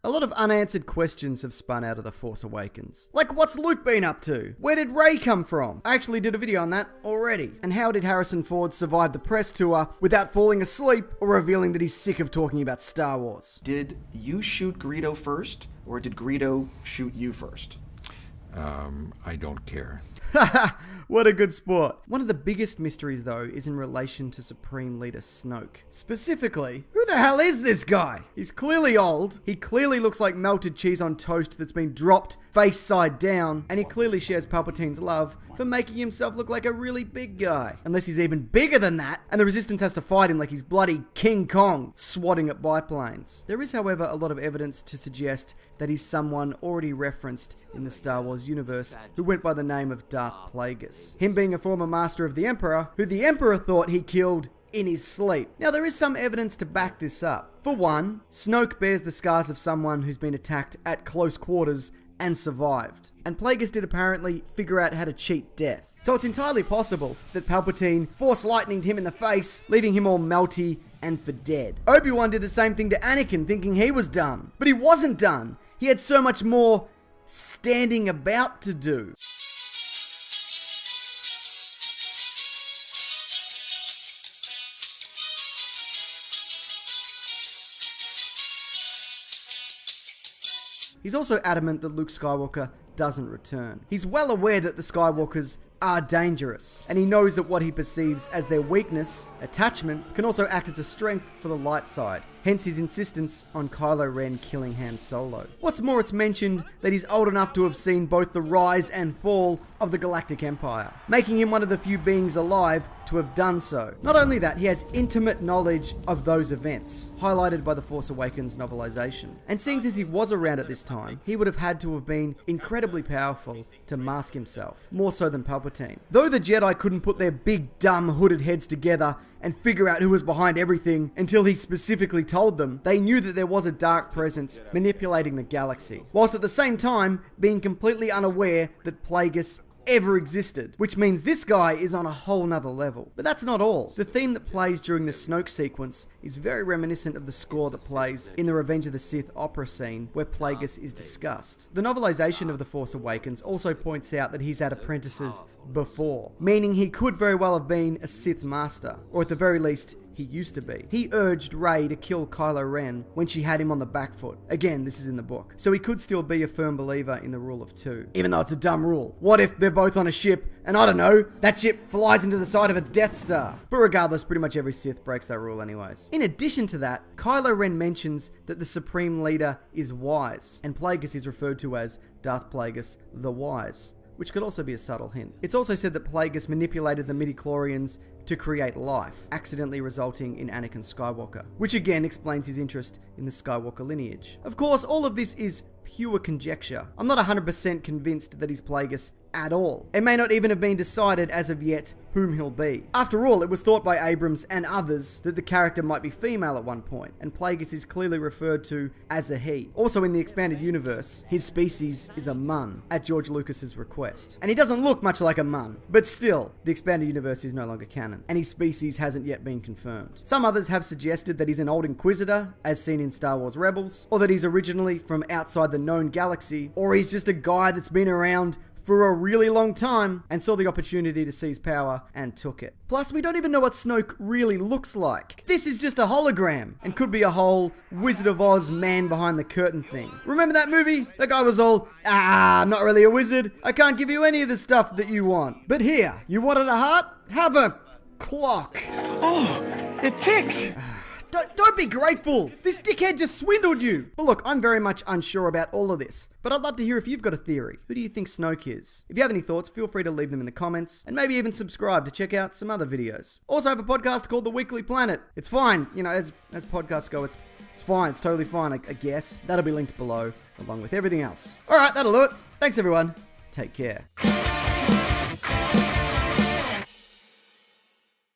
A lot of unanswered questions have spun out of The Force Awakens. Like, what's Luke been up to? Where did Rey come from? I actually did a video on that already. And how did Harrison Ford survive the press tour without falling asleep or revealing that he's sick of talking about Star Wars? Did you shoot Greedo first, or did Greedo shoot you first? I don't care. What a good sport. One of the biggest mysteries, though, is in relation to Supreme Leader Snoke. Specifically, who the hell is this guy? He's clearly old, he clearly looks like melted cheese on toast that's been dropped face side down, and he clearly shares Palpatine's love for making himself look like a really big guy. Unless he's even bigger than that, and the Resistance has to fight him like he's bloody King Kong, swatting at biplanes. There is, however, a lot of evidence to suggest that he's someone already referenced in the Star Wars universe who went by the name of Darth Plagueis. Him being a former master of the Emperor, who the Emperor thought he killed in his sleep. Now, there is some evidence to back this up. For one, Snoke bears the scars of someone who's been attacked at close quarters and survived. And Plagueis did apparently figure out how to cheat death. So it's entirely possible that Palpatine force lightninged him in the face, leaving him all melty and for dead. Obi-Wan did the same thing to Anakin, thinking he was done. But he wasn't done. He had so much more standing about to do. He's also adamant that Luke Skywalker doesn't return. He's well aware that the Skywalkers are dangerous, and he knows that what he perceives as their weakness, attachment, can also act as a strength for the light side. Hence his insistence on Kylo Ren killing Han Solo. What's more, it's mentioned that he's old enough to have seen both the rise and fall of the Galactic Empire, making him one of the few beings alive to have done so. Not only that, he has intimate knowledge of those events, highlighted by the Force Awakens novelization. And seeing as he was around at this time, he would have had to have been incredibly powerful to mask himself, more so than Palpatine. Though the Jedi couldn't put their big dumb hooded heads together and figure out who was behind everything until he specifically told them, they knew that there was a dark presence manipulating the galaxy, whilst at the same time being completely unaware that Plagueis ever existed, which means this guy is on a whole nother level. But that's not all. The theme that plays during the Snoke sequence is very reminiscent of the score that plays in the Revenge of the Sith opera scene where Plagueis is discussed. The novelization of The Force Awakens also points out that he's had apprentices before, meaning he could very well have been a Sith master, or at the very least, he used to be. He urged Rey to kill Kylo Ren when she had him on the back foot. Again, this is in the book. So he could still be a firm believer in the rule of two, even though it's a dumb rule. What if they're both on a ship and I don't know, that ship flies into the side of a Death Star? But regardless, pretty much every Sith breaks that rule anyways. In addition to that, Kylo Ren mentions that the Supreme Leader is wise, and Plagueis is referred to as Darth Plagueis the Wise, which could also be a subtle hint. It's also said that Plagueis manipulated the midichlorians to create life, accidentally resulting in Anakin Skywalker, which again explains his interest in the Skywalker lineage. Of course, all of this is pure conjecture. I'm not 100% convinced that he's Plagueis at all. It may not even have been decided as of yet whom he'll be. After all, it was thought by Abrams and others that the character might be female at one point, and Plagueis is clearly referred to as a he. Also in the expanded universe, his species is a mun, at George Lucas's request. And he doesn't look much like a mun, but still, the expanded universe is no longer canon, and his species hasn't yet been confirmed. Some others have suggested that he's an old Inquisitor, as seen in Star Wars Rebels, or that he's originally from outside the known galaxy, or he's just a guy that's been around for a really long time and saw the opportunity to seize power and took it. Plus, we don't even know what Snoke really looks like. This is just a hologram and could be a whole Wizard of Oz man behind the curtain thing. Remember that movie? That guy was all, I'm not really a wizard. I can't give you any of the stuff that you want. But here, you wanted a heart? Have a clock. Oh, it ticks. Don't be grateful. This dickhead just swindled you. But look, I'm very much unsure about all of this, but I'd love to hear if you've got a theory. Who do you think Snoke is? If you have any thoughts, feel free to leave them in the comments, and maybe even subscribe to check out some other videos. Also, I have a podcast called The Weekly Planet. It's fine, you know, as podcasts go, it's fine, it's totally fine, I guess. That'll be linked below, along with everything else. Alright, that'll do it. Thanks everyone. Take care.